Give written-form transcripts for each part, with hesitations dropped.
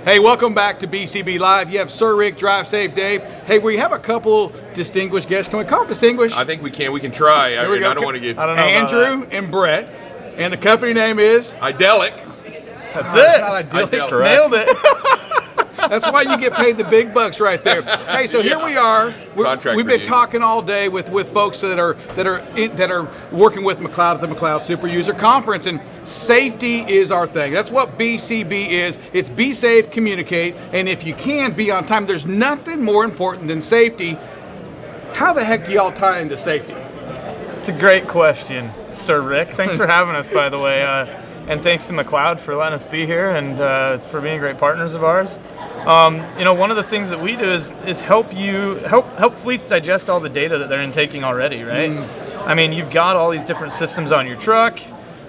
Hey, welcome back to BCB Live. You have Sir Rick, Drive Safe Dave. Hey, we have a couple distinguished guests. Can we call them distinguished? I think we can. We can try. I don't want to get... Andrew and Brett. And the company name is? Idelic. That's it. Not Idelic. Nailed it. That's why you get paid the big bucks right there. Hey, so here we are. We've been talking all day with folks that are working with McLeod at the McLeod Super User Conference, and safety is our thing. That's what BCB is. It's be safe, communicate, and if you can, be on time. There's nothing more important than safety. How the heck do y'all tie into safety? It's a great question, Sir Rick. Thanks for having us, by the way. And thanks to McLeod for letting us be here and for being great partners of ours. One of the things that we do is help fleets digest all the data that they're intaking already, right? I mean, you've got all these different systems on your truck.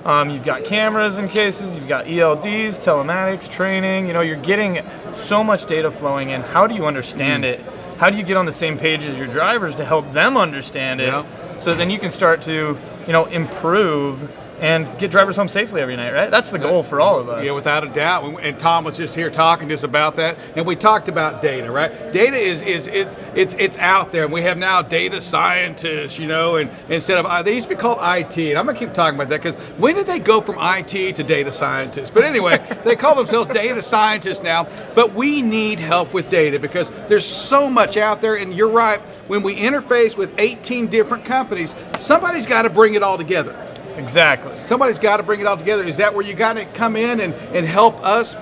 You've got cameras in cases. You've got ELDs, telematics, training. You're getting so much data flowing in. How do you understand it? How do you get on the same page as your drivers to help them understand it? So then you can start to, improve and get drivers home safely every night, right? That's the goal for all of us. Yeah, without a doubt. And Tom was just here talking to us about that, and we talked about data, right? Data it's out there, and we have now data scientists, and instead of they used to be called IT, and I'm gonna keep talking about that because when did they go from IT to data scientists? But anyway, they call themselves data scientists now. But we need help with data because there's so much out there, and you're right. When we interface with 18 different companies, somebody's got to bring it all together. Exactly. Somebody's got to bring it all together. Is that where you got to come in and help us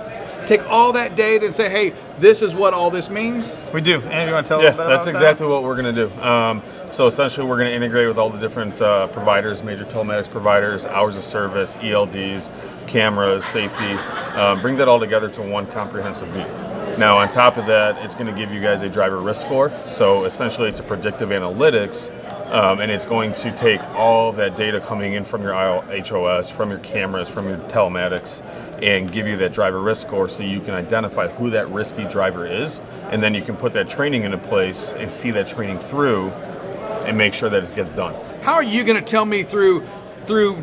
take all that data and say, hey, this is what all this means? We do. Andrew, you want to tell us about that? Yeah, that's exactly what we're going to do. So essentially, we're going to integrate with all the different providers, major telematics providers, hours of service, ELDs, cameras, safety, bring that all together to one comprehensive view. Now, on top of that, it's going to give you guys a driver risk score. So essentially, it's a predictive analytics, and it's going to take all that data coming in from your HOS, from your cameras, from your telematics, and give you that driver risk score so you can identify who that risky driver is, and then you can put that training into place and see that training through and make sure that it gets done. How are you going to tell me through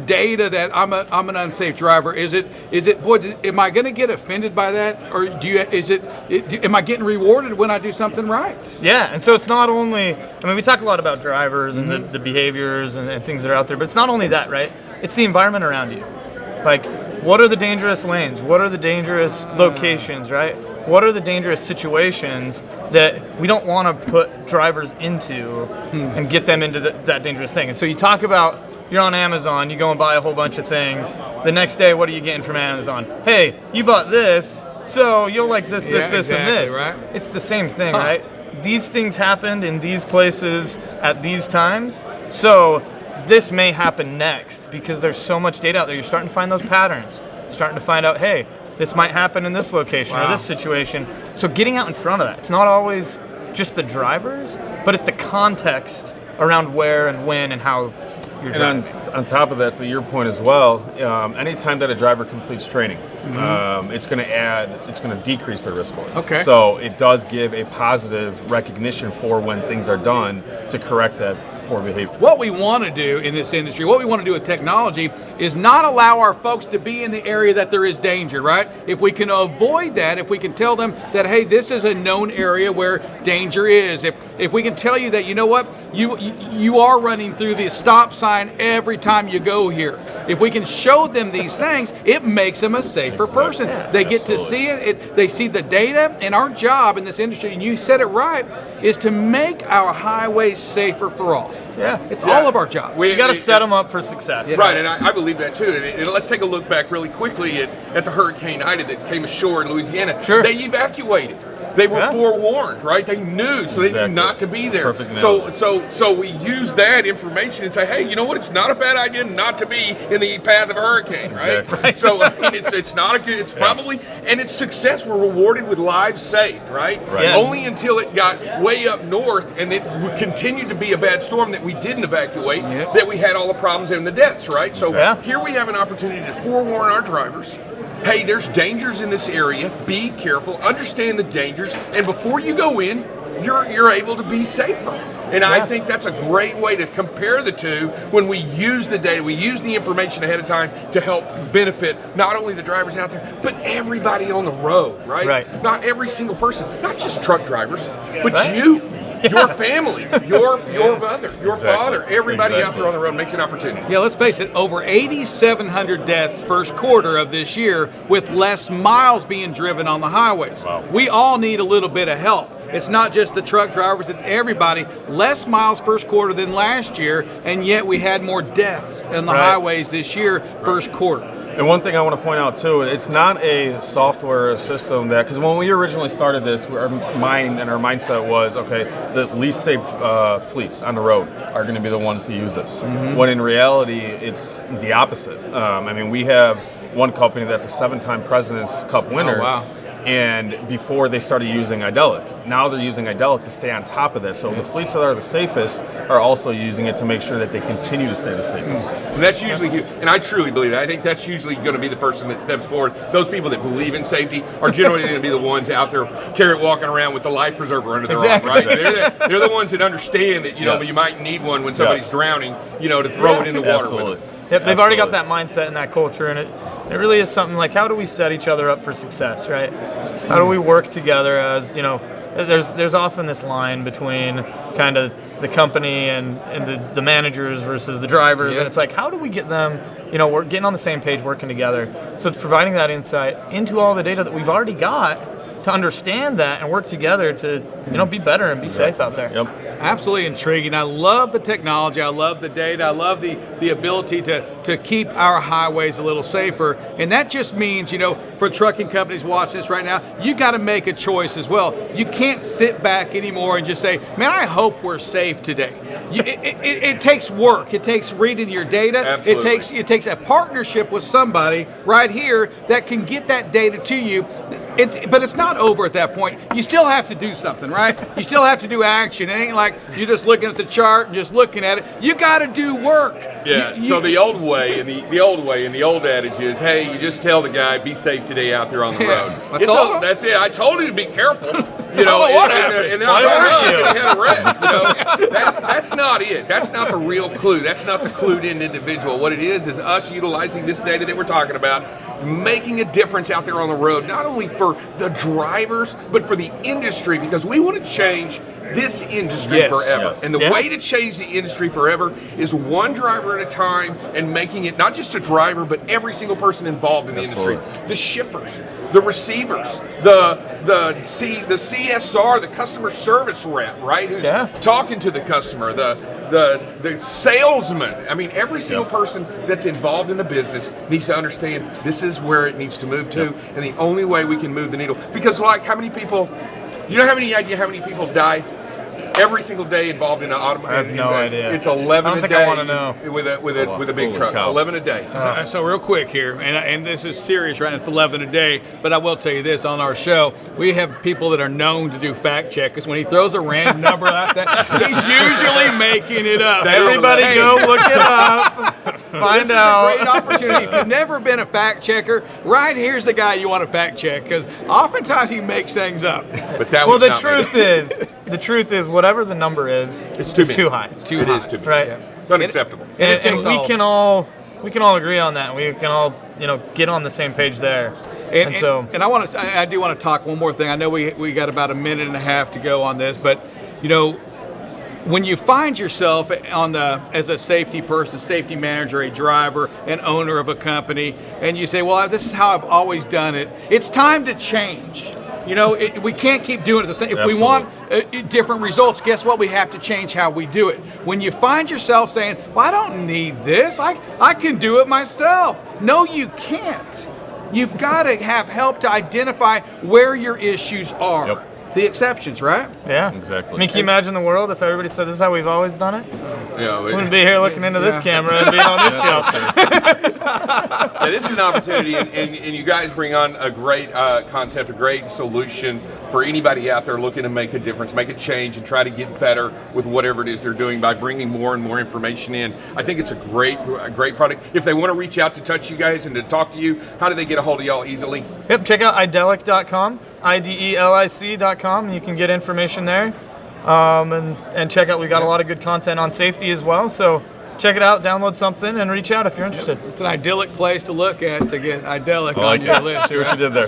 data that I'm an unsafe driver? Am I going to get offended by that, or am I getting rewarded when I do something right? Yeah, and so it's not only, we talk a lot about drivers and the behaviors and things that are out there, but it's not only that, right? It's the environment around you. Like, what are the dangerous lanes? What are the dangerous locations, right? What are the dangerous situations that we don't want to put drivers into and get them into that dangerous thing? And so you talk about, you're on Amazon, you go and buy a whole bunch of things. The next day, what are you getting from Amazon? Hey, you bought this, so you'll like this, and this. Right? It's the same thing, right? These things happened in these places at these times, so this may happen next because there's so much data out there. You're starting to find those patterns. You're starting to find out, hey, this might happen in this location or this situation. So getting out in front of that. It's not always just the drivers, but it's the context around where and when and how you're driving. And on top of that, to your point as well, anytime that a driver completes training, it's going to decrease their risk score. Okay. So it does give a positive recognition for when things are done to correct that poor behavior. What we want to do in this industry, what we want to do with technology, is not allow our folks to be in the area that there is danger, right? If we can avoid that, if we can tell them that, hey, this is a known area where danger is, if we can tell you that, you know what, you are running through the stop sign every time you go here. If we can show them these things, it makes them a safer person. They get to see it, they see the data, and our job in this industry, and you said it right, is to make our highways safer for all. Yeah, it's all of our jobs. We got to set them up for success. Right, and I believe that too. And let's take a look back really quickly at the Hurricane Ida that came ashore in Louisiana. Sure. They evacuated. They were forewarned, right? They knew, so they knew not to be there. Perfect So we use that information and say, hey, you know what? It's not a bad idea not to be in the path of a hurricane, right? Exactly. Right. So it's not a good. It's probably, and its success were rewarded with lives saved, right? Yes. Only until it got way up north and it continued to be a bad storm that we didn't evacuate, that we had all the problems and the deaths, right? So here we have an opportunity to forewarn our drivers. Hey, there's dangers in this area. Be careful. Understand the dangers, and before you go in, you're able to be safer. And I think that's a great way to compare the two when we use the data, we use the information ahead of time to help benefit not only the drivers out there, but everybody on the road, right? Right. Not every single person, not just truck drivers, but you. Your family, your mother, your father, everybody out there on the road makes an opportunity. Yeah, let's face it, over 8,700 deaths first quarter of this year with less miles being driven on the highways. Wow. We all need a little bit of help. It's not just the truck drivers, it's everybody. Less miles first quarter than last year, and yet we had more deaths on the highways this year first quarter. And one thing I want to point out too, it's not a software system that, because when we originally started this, our mindset was, okay, the least safe fleets on the road are going to be the ones to use this. When in reality, it's the opposite. I mean, we have one company that's a 7-time President's Cup winner. Oh, wow. And before they started using Idelic. Now they're using Idelic to stay on top of this. So the fleets that are the safest are also using it to make sure that they continue to stay the safest. And that's usually, and I truly believe that. I think that's usually going to be the person that steps forward. Those people that believe in safety are generally going to be the ones out there walking around with the life preserver under their arm, right? They're the ones that understand that, you might need one when somebody's drowning, to throw it in the water with them. Yep, they've already got that mindset and that culture, and it really is something like, how do we set each other up for success, right? How do we work together as, there's often this line between kind of the company and the managers versus the drivers, and it's like, how do we get them, we're getting on the same page, working together. So it's providing that insight into all the data that we've already got to understand that and work together to, be better and be safe out there. Yep. Absolutely intriguing. I love the technology. I love the data. I love the ability to keep our highways a little safer. And that just means, for trucking companies watching this right now, you got to make a choice as well. You can't sit back anymore and just say, man, I hope we're safe today. It takes work. It takes reading your data. Absolutely. It takes a partnership with somebody right here that can get that data to you. But it's not over at that point. You still have to do something, right? You still have to do action. It ain't like you're just looking at the chart and just looking at it. You got to do work. Yeah. So the old way and the old adage is, hey, you just tell the guy, be safe today out there on the road. That's it. I told you to be careful. What happened? And then I had a wreck. That's not it. That's not the real clue. That's not the clued-in individual. What it is us utilizing this data that we're talking about, making a difference out there on the road, not only for the drivers, but for the industry, because we want to change this industry forever. Yes. And the way to change the industry forever is one driver at a time, and making it not just a driver, but every single person involved in the industry. The shippers, the receivers, the CSR, the customer service rep, right? Who's talking to the customer, the salesman. I mean, every single person that's involved in the business needs to understand this is where it needs to move to, and the only way we can move the needle. Because how many people, you don't have any idea how many people die every single day involved in an automobile. I have no idea. It's 11 I don't a think day. I want to know. With a big truck. Cow. 11 a day. So real quick here, and this is serious, right? It's 11 a day, but I will tell you this, on our show, we have people that are known to do fact check, because when he throws a random number like that, he's usually making it up. Everybody go look it up. Find out. Great opportunity. If you've never been a fact checker, right here's the guy you want to fact check, because oftentimes he makes things up. But that Well, was the truth is, whatever the number is, it's too high. It's too high. It is too big. Right. It's unacceptable. And And we can all agree on that. We can all get on the same page there. And I do want to talk one more thing. I know we got about a minute and a half to go on this, but when you find yourself as a safety person, safety manager, a driver, an owner of a company, and you say, well, this is how I've always done it, it's time to change. We can't keep doing it the same. If we want different results, guess what? We have to change how we do it. When you find yourself saying, well, I don't need this, I can do it myself. No, you can't. You've got to have help to identify where your issues are. Yep. The exceptions, right? Yeah. Exactly. I mean, can you imagine the world if everybody said this is how we've always done it? We Wouldn't be here looking into this camera and being on this show. this is an opportunity, and you guys bring on a great concept, a great solution for anybody out there looking to make a difference, make a change, and try to get better with whatever it is they're doing by bringing more and more information in. I think it's a great product. If they want to reach out to touch you guys and to talk to you, how do they get a hold of y'all easily? Yep, check out idelic.com, idelic.com, and you can get information there. and check out. We got a lot of good content on safety as well. So check it out, download something, and reach out if you're interested. It's an idyllic place to look at to get Idelic I like on your it. list. See what you did there.